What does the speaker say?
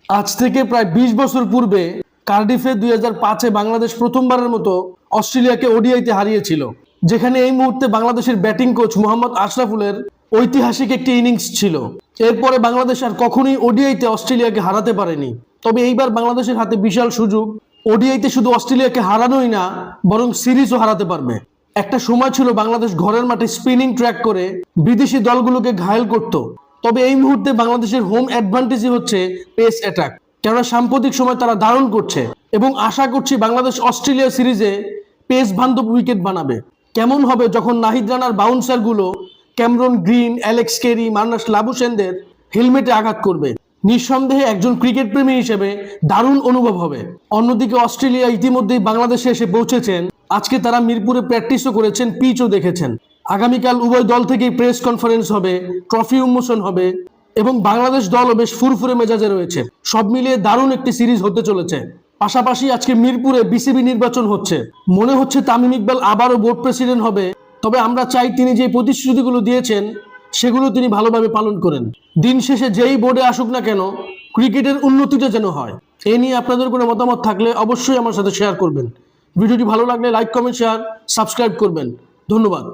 আজ থেকে প্রায় 20 বছর পূর্বে কার্ডিফে 2005-এ বাংলাদেশ প্রথমবারের মতো অস্ট্রেলিয়াকে ওডিআইতে হারিয়েছিল, যেখানে এই মুহূর্তে বাংলাদেশের ব্যাটিং কোচ মোহাম্মদ আশরাফুলের ঐতিহাসিক একটি ইনিংস ছিল। এরপরে বাংলাদেশ আর কখনোই ওডিআইতে অস্ট্রেলিয়াকে হারাতে পারেনি। তবে এইবার বাংলাদেশের হাতে বিশাল সুযোগ। ওডিআইতে শুধু অস্ট্রেলিয়াকে হারানোই না, বরং সিরিজও হারাতে পারবে। একটা সময় ছিল বাংলাদেশ ঘরের মাঠে স্পিনিং ট্র্যাক করে বিদেশি দলগুলোকে ঘায়েল করত। তবে এই মুহূর্তে বাংলাদেশের হোম অ্যাডভান্টেজই হচ্ছে পেস অ্যাটাক, কেননা সাম্প্রতিক সময় তারা দারুণ করছে এবং আশা করছি বাংলাদেশ অস্ট্রেলিয়া সিরিজে পেস বান্ধব উইকেট বানাবে। কেমন হবে যখন নাহিদ রানার বাউন্সারগুলো Cameron Green, Alex Carey, Marnus লাবুশেনদের হেলমেটে আঘাত করবে। নিঃসন্দেহে একজন ক্রিকেট প্রেমী হিসেবে দারুণ অনুভব হবে। অন্যদিকে অস্ট্রেলিয়া ইতিমধ্যেই বাংলাদেশে এসে পৌঁছেছেন। আজকে তারা মিরপুরে প্র্যাকটিসও করেছেন, পিচও দেখেছেন। আগামীকাল উভয় দল থেকেই প্রেস কনফারেন্স হবে, ট্রফি উন্মোচন হবে এবং বাংলাদেশ দলও বেশ ফুরফুরে মেজাজে রয়েছে। সব মিলিয়ে দারুণ একটি সিরিজ হতে চলেছে। পাশাপাশি আজকে মিরপুরে বিসিবি নির্বাচন হচ্ছে। মনে হচ্ছে তামিম ইকবাল আবারও বোর্ড প্রেসিডেন্ট হবে। তবে আমরা চাই তিনি যে প্রতিশ্রুতিগুলো দিয়েছেন সেগুলো তিনি ভালোভাবে পালন করেন। দিন শেষে যেই বোর্ডে আসুক না কেন, ক্রিকেটের উন্নতিটা যেন হয়। এ নিয়ে আপনাদের কোনো মতামত থাকলে অবশ্যই আমার সাথে শেয়ার করবেন। ভিডিওটি ভালো লাগলে লাইক, কমেন্ট, শেয়ার, সাবস্ক্রাইব করবেন। ধন্যবাদ।